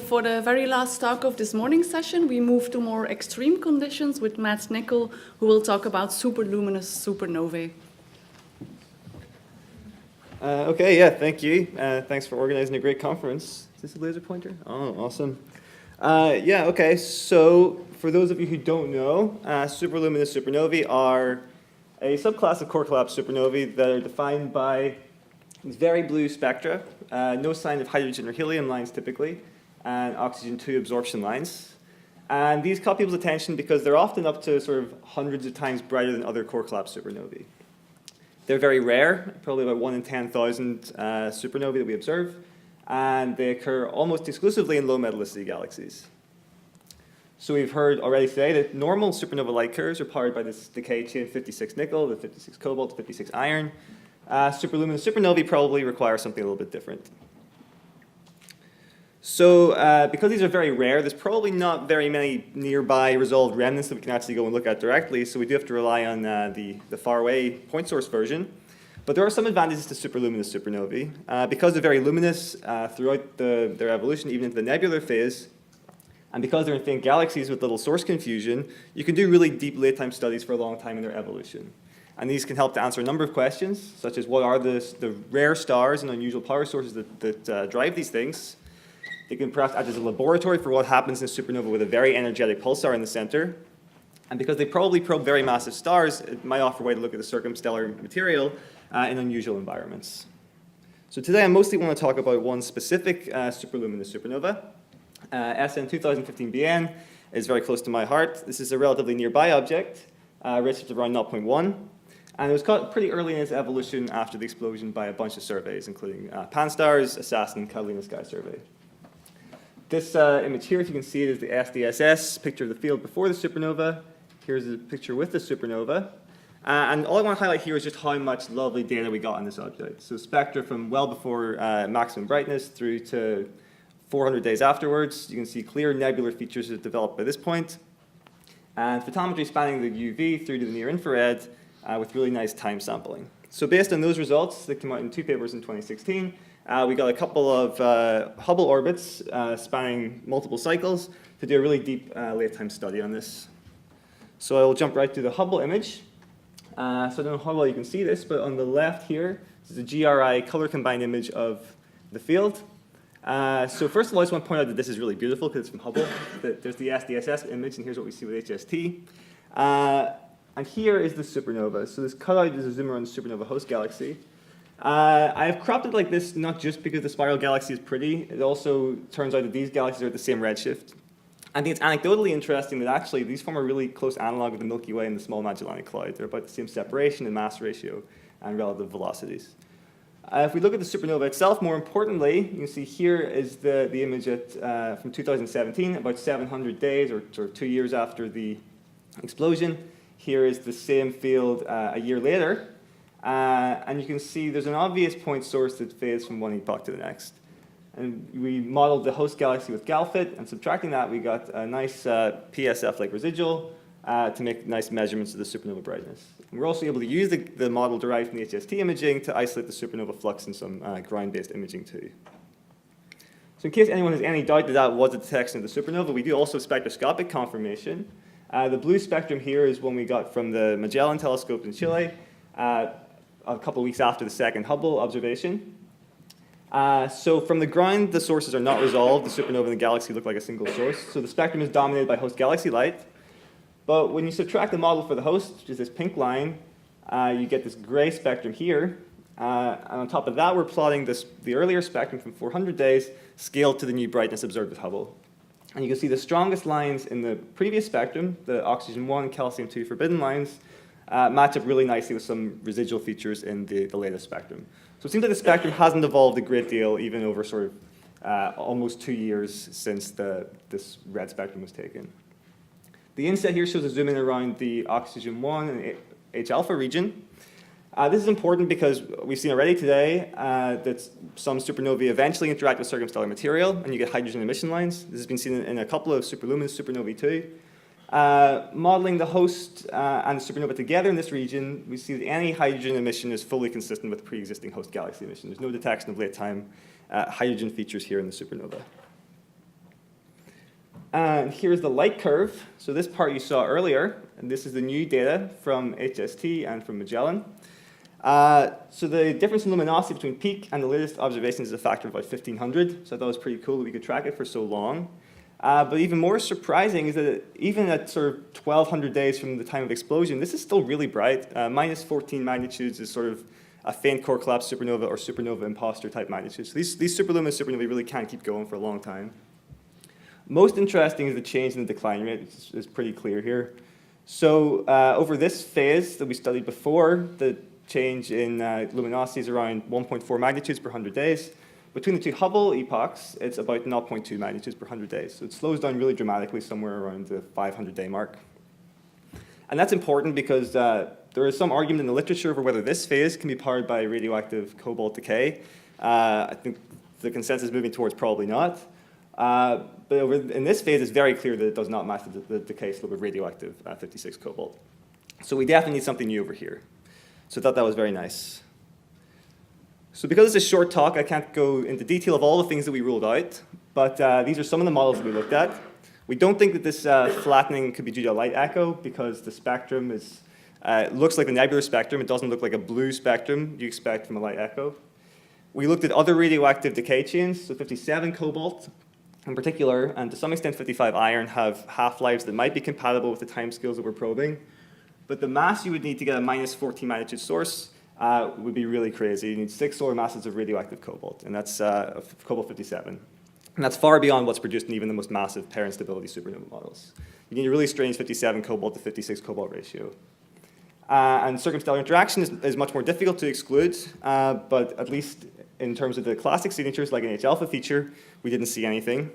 for the very last talk of this morning's session, we move to more extreme conditions with Matt Nicholl, who will talk about superluminous supernovae. Okay, yeah, thank you. Thanks for organizing a great conference. Is this a laser pointer? Oh, awesome. Yeah, okay, so for those of you who don't know, superluminous supernovae are a subclass of core collapse supernovae that are defined by these very blue spectra, no sign of hydrogen or helium lines typically, and oxygen-2 absorption lines. And these caught people's attention because they're often up to sort of hundreds of times brighter than other core collapse supernovae. They're very rare, probably about 1 in 10,000 supernovae that we observe, and they occur almost exclusively in low-metallicity galaxies. So we've heard already today that normal supernova light curves are powered by this decay chain 56 nickel, the 56 cobalt, 56 iron. Superluminous supernovae probably require something a little bit different. So because these are very rare, there's probably not very many nearby resolved remnants that we can actually go and look at directly, so we do have to rely on the far-away point source version. But there are some advantages to superluminous supernovae. Because they're very luminous throughout their evolution, even into the nebular phase, and because they're in faint galaxies with little source confusion, you can do really deep late-time studies for a long time in their evolution. And these can help to answer a number of questions, such as what are the rare stars and unusual power sources that drive these things. They can perhaps act as a laboratory for what happens in a supernova with a very energetic pulsar in the center. And because they probably probe very massive stars, it might offer a way to look at the circumstellar material in unusual environments. So today I mostly want to talk about one specific superluminous supernova. SN 2015BN is very close to my heart. This is a relatively nearby object, redshift of around 0.1. And it was caught pretty early in its evolution after the explosion by a bunch of surveys, including Pan-STARRS, Assassin, Catalina Sky Survey. This image here, if you can see it, is the SDSS picture of the field before the supernova. Here's a picture with the supernova. And all I want to highlight here is just how much lovely data we got on this object. So spectra from well before maximum brightness through to 400 days afterwards. You can see clear nebular features that developed by this point. And photometry spanning the UV through to the near infrared with really nice time sampling. So based on those results that came out in 2 papers in 2016, we got a couple of Hubble orbits spanning multiple cycles to do a really deep late-time study on this. So I will jump right to the Hubble image. So I don't know how well you can see this, but on the left here, this is a GRI color-combined image of the field. So first of all, I just want to point out that this is really beautiful because it's from Hubble. There's the SDSS image, and here's what we see with HST. And here is the supernova. So this cutout is a zoom around the supernova host galaxy. I've cropped it like this not just because the spiral galaxy is pretty. It also turns out that these galaxies are at the same redshift. I think it's anecdotally interesting that actually these form a really close analog of the Milky Way and the Small Magellanic Cloud. They're about the same separation and mass ratio and relative velocities. If we look at the supernova itself, more importantly, you can see here is the image from 2017, about 700 days or 2 years after the explosion. Here is the same field a year later. And you can see there's an obvious point source that fades from one epoch to the next. And we modeled the host galaxy with GalFit, and subtracting that, we got a nice PSF-like residual to make nice measurements of the supernova brightness. And we're also able to use the model derived from the HST imaging to isolate the supernova flux in some ground-based imaging too. So in case anyone has any doubt that that was a detection of the supernova, we do also spectroscopic confirmation. The blue spectrum here is one we got from the Magellan telescope in Chile a couple of weeks after the second Hubble observation. So from the ground, the sources are not resolved. The supernova and the galaxy look like a single source. So the spectrum is dominated by host galaxy light. But when you subtract the model for the host, which is this pink line, you get this gray spectrum here. And on top of that, we're plotting the earlier spectrum from 400 days scaled to the new brightness observed with Hubble. And you can see the strongest lines in the previous spectrum, the oxygen-1, calcium-2 forbidden lines, match up really nicely with some residual features in the latest spectrum. So it seems like the spectrum hasn't evolved a great deal, even over sort of almost 2 years since this red spectrum was taken. The inset here shows a zoom in around the oxygen-1 and H-alpha region. This is important because we've seen already today that some supernovae eventually interact with circumstellar material, and you get hydrogen emission lines. This has been seen in a couple of superluminous supernovae too. Modeling the host and the supernova together in this region, we see that any hydrogen emission is fully consistent with pre-existing host galaxy emission. There's no detection of late-time hydrogen features here in the supernova. And here's the light curve. So this part you saw earlier, and this is the new data from HST and from Magellan. So the difference in luminosity between peak and the latest observations is a factor of about 1,500. So I thought it was pretty cool that we could track it for so long. But even more surprising is that even at sort of 1,200 days from the time of explosion, this is still really bright. Minus 14 magnitudes is sort of a faint core collapse supernova or supernova imposter type magnitudes. So these superluminous supernovae really can keep going for a long time. Most interesting is the change in the decline rate, which is pretty clear here. So over this phase that we studied before, the change in luminosity is around 1.4 magnitudes per 100 days. Between the two Hubble epochs, it's about 0.2 magnitudes per 100 days. So it slows down really dramatically somewhere around the 500-day mark. And that's important because there is some argument in the literature over whether this phase can be powered by radioactive cobalt decay. I think the consensus is moving towards probably not. But in this phase, it's very clear that it does not match the decay slope of radioactive 56 cobalt. So we definitely need something new over here. So I thought that was very nice. So because it's a short talk, I can't go into detail of all the things that we ruled out, but these are some of the models that we looked at. We don't think that this flattening could be due to a light echo because the spectrum is, looks like a nebular spectrum. It doesn't look like a blue spectrum you expect from a light echo. We looked at other radioactive decay chains, so 57 cobalt in particular, and to some extent 55 iron have half-lives that might be compatible with the timescales that we're probing. But the mass you would need to get a minus 14 magnitude source would be really crazy. You need 6 solar masses of radioactive cobalt, and that's cobalt 57. And that's far beyond what's produced in even the most massive pair instability supernova models. You need a really strange 57 cobalt to 56 cobalt ratio. And circumstellar interaction is much more difficult to exclude, but at least in terms of the classic signatures, like an H-alpha feature, we didn't see anything.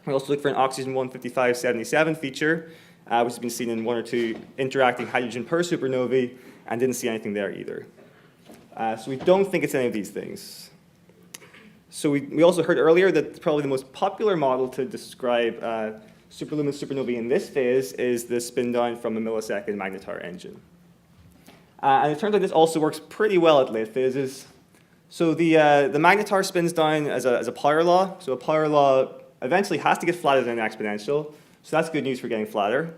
We also looked for an oxygen 15577 feature, which has been seen in 1 or 2 interacting hydrogen per supernovae, and didn't see anything there either. So we don't think it's any of these things. So we also heard earlier that probably the most popular model to describe superluminous supernovae in this phase is the spin down from a millisecond Magnetar engine. And it turns out this also works pretty well at late phases. So the Magnetar spins down as a power law. So a power law eventually has to get flatter than an exponential. So that's good news for getting flatter.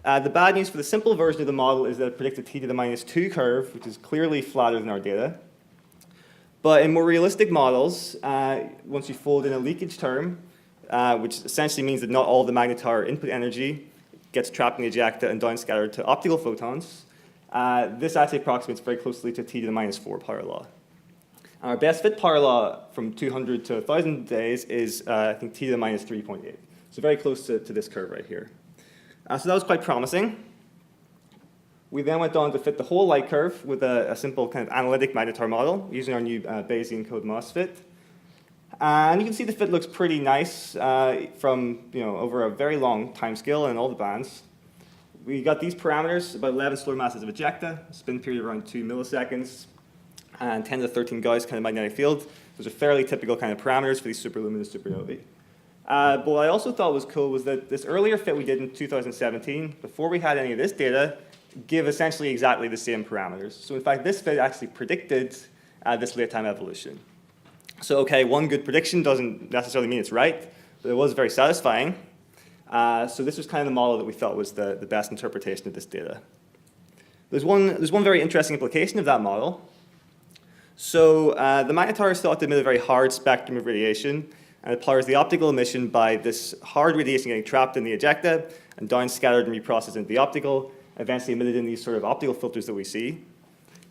The bad news for the simple version of the model is that it predicts a t to the minus 2 curve, which is clearly flatter than our data. But in more realistic models, once you fold in a leakage term, which essentially means that not all of the Magnetar input energy gets trapped in the ejecta and downscattered to optical photons, this actually approximates very closely to t to the minus 4 power law. Our best fit power law from 200 to 1,000 days is, I think, t to the minus 3.8. So very close to this curve right here. So that was quite promising. We then went on to fit the whole light curve with a simple kind of analytic Magnetar model using our new Bayesian code MOSFET. And you can see the fit looks pretty nice from over a very long time scale in all the bands. We got these parameters, about 11 solar masses of ejecta, spin period around 2 milliseconds, and 10 to 13 Gauss kind of magnetic field. Those are fairly typical kind of parameters for these superluminous supernovae. But what I also thought was cool was that this earlier fit we did in 2017, before we had any of this data, give essentially exactly the same parameters. So in fact, this fit actually predicted this late time evolution. So okay, one good prediction doesn't necessarily mean it's right, but it was very satisfying. So this was kind of the model that we thought was the best interpretation of this data. There's one very interesting implication of that model. So the Magnetar is thought to emit a very hard spectrum of radiation, and it powers the optical emission by this hard radiation getting trapped in the ejecta and downscattered and reprocessed into the optical, eventually emitted in these sort of optical filters that we see.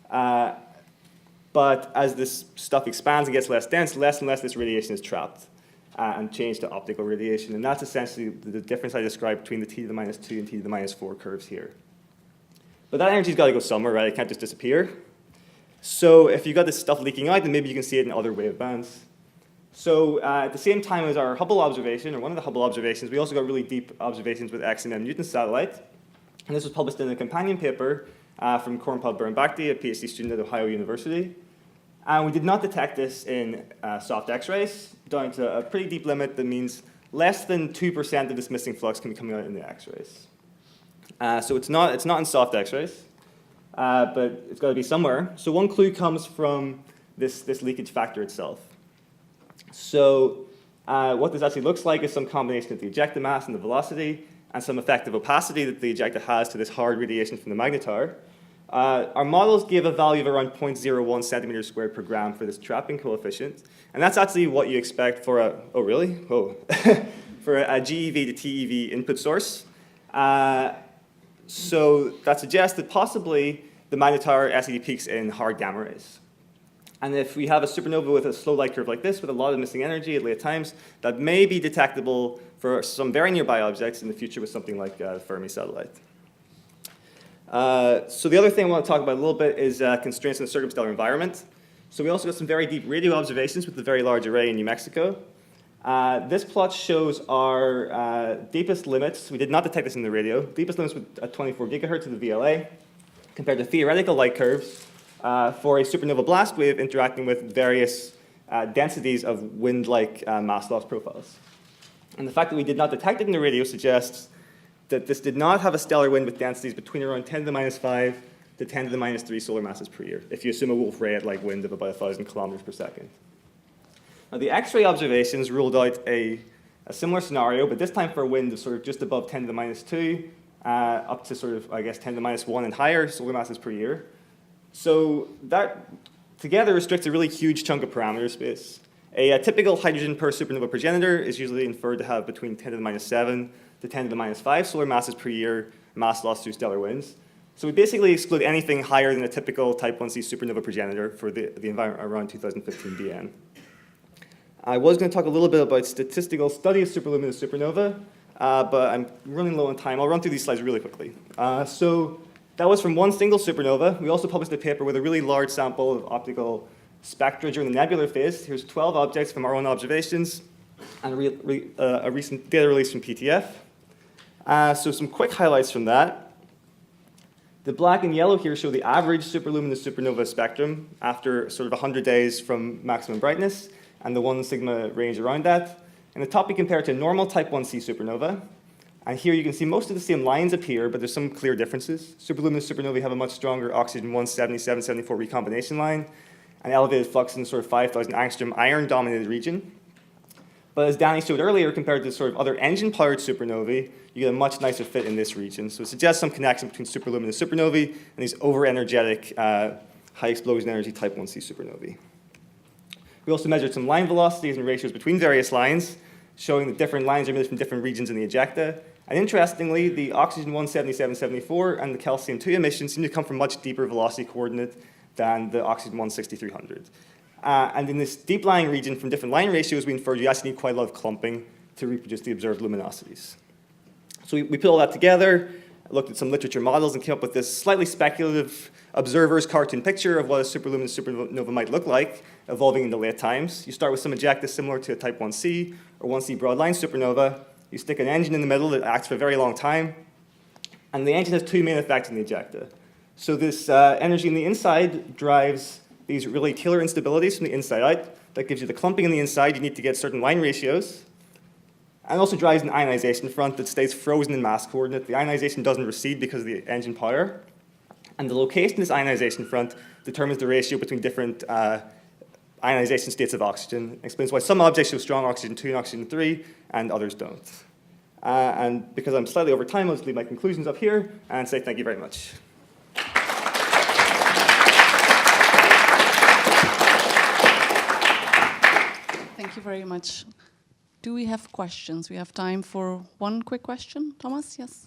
But as this stuff expands and gets less dense, less and less this radiation is trapped and changed to optical radiation. And that's essentially the difference I described between the t to the minus 2 and t to the minus 4 curves here. But that energy's got to go somewhere, right? It can't just disappear. So if you've got this stuff leaking out, then maybe you can see it in other wave bands. So at the same time as our Hubble observation, or one of the Hubble observations, we also got really deep observations with X and M Newton satellite. And this was published in a companion paper from Kornpal Bernbakti, a PhD student at Ohio University. And we did not detect this in soft X-rays, down to a pretty deep limit that means less than 2% of this missing flux can be coming out in the X-rays. So it's not in soft X-rays, but it's got to be somewhere. So one clue comes from this leakage factor itself. So What this actually looks like is some combination of the ejecta mass and the velocity, and some effective opacity that the ejecta has to this hard radiation from the magnetar. Our models give a value of around 0.01 centimeters squared per gram for this trapping coefficient, and that's actually what you expect for a, oh really? Oh, for a GeV to TeV input source. So that suggests that possibly the magnetar SED peaks in hard gamma rays. And if we have a supernova with a slow light curve like this, with a lot of missing energy at late times, that may be detectable for some very nearby objects in the future with something like the Fermi satellite. So the other thing I want to talk about a little bit is constraints in the circumstellar environment. So we also got some very deep radio observations with the Very Large Array in New Mexico. This plot shows our deepest limits. We did not detect this in the radio. Deepest limits at 24 gigahertz of the VLA compared to theoretical light curves for a supernova blast wave interacting with various densities of wind-like mass loss profiles. And the fact that we did not detect it in the radio suggests that this did not have a stellar wind with densities between around 10 to the minus 5 to 10 to the minus 3 solar masses per year, if you assume a Wolf-Rayet-like wind of about 1,000 kilometers per second. Now, the X-ray observations ruled out a similar scenario, but this time for a wind of sort of just above 10 to the minus 2, up to sort of, I guess, 10 to the minus 1 and higher solar masses per year. So that together restricts a really huge chunk of parameter space. A typical hydrogen per supernova progenitor is usually inferred to have between 10 to the minus 7 to 10 to the minus 5 solar masses per year mass loss through stellar winds. So we basically exclude anything higher than a typical type 1c supernova progenitor for the environment around 2015 BN. I was going to talk a little bit about statistical study of superluminous supernova, but I'm running low on time. I'll run through these slides really quickly. So that was from one single supernova. We also published a paper with a really large sample of optical spectra during the nebular phase. Here's 12 objects from our own observations and a recent data release from PTF. So some quick highlights from that. The black and yellow here show the average superluminous supernova spectrum after sort of 100 days from maximum brightness, and the 1 sigma range around that. In the top, we compare it to a normal type 1c supernova. And here you can see most of the same lines appear, but there's some clear differences. Superluminous supernovae have a much stronger oxygen 177-74 recombination line, and elevated flux in sort of 5,000 angstrom iron-dominated region. But as Danny showed earlier, compared to sort of other engine-powered supernovae, you get a much nicer fit in this region. So it suggests some connection between superluminous supernovae and these over-energetic, high-explosion energy type 1c supernovae. We also measured some line velocities and ratios between various lines, showing that different lines are emitted from different regions in the ejecta. And interestingly, the oxygen 177-74 and the calcium-2 emissions seem to come from much deeper velocity coordinate than the oxygen 16300. And in this deep-lying region from different line ratios, we inferred you actually need quite a lot of clumping to reproduce the observed luminosities. So we put all that together, looked at some literature models, and came up with this slightly speculative observer's cartoon picture of what a superluminous supernova might look like, evolving into late times. You start with some ejecta similar to a type 1c or 1c broadline supernova. You stick an engine in the middle that acts for a very long time, and the engine has two main effects in the ejecta. So this energy in the inside drives these really killer instabilities from the inside out. That gives you the clumping in the inside. You need to get certain line ratios. And also drives an ionization front that stays frozen in mass coordinate. The ionization doesn't recede because of the engine power. And the location of this ionization front determines the ratio between different ionization states of oxygen. It explains why some objects show strong oxygen 2 and oxygen 3, and others don't. And because I'm slightly over time, I'll just leave my conclusions up here and say thank you very much. Thank you very much. Do we have questions? We have time for one quick question. Thomas, yes?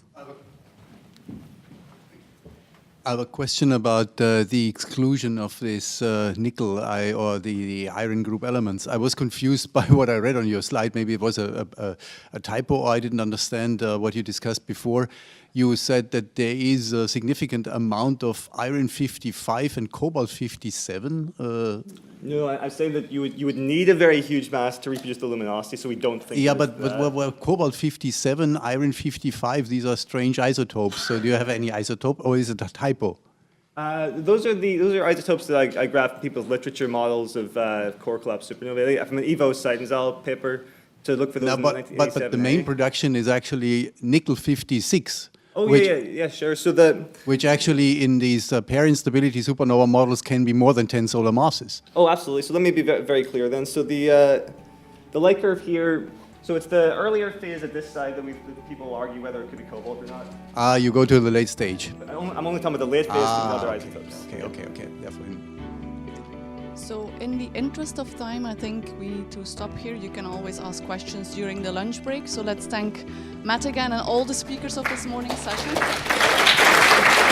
I have a question about the exclusion of this nickel or the iron group elements. I was confused by what I read on your slide. Maybe it was a typo, or I didn't understand what you discussed before. You said that there is a significant amount of iron 55 and cobalt 57. No, I'm saying that you would need a very huge mass to reproduce the luminosity, so we don't think. Yeah, but well, cobalt 57, iron 55, these are strange isotopes. So do you have any isotope, or is it a typo? Those are isotopes that I grabbed from people's literature models of core collapse supernovae from an EVO Seidenzal paper to look for those. No, but the main production is actually nickel 56. Oh, yeah, sure. So which actually in these pair instability supernova models can be more than 10 solar masses. Oh, absolutely. So let me be very clear then. So the The light curve here, so it's the earlier phase at this side that people argue whether it could be cobalt or not. You go to the late stage. I'm only talking about the late phase with other isotopes. Okay. Therefore, So in the interest of time, I think we need to stop here. You can always ask questions during the lunch break. So let's thank Matt again and all the speakers of this morning's session.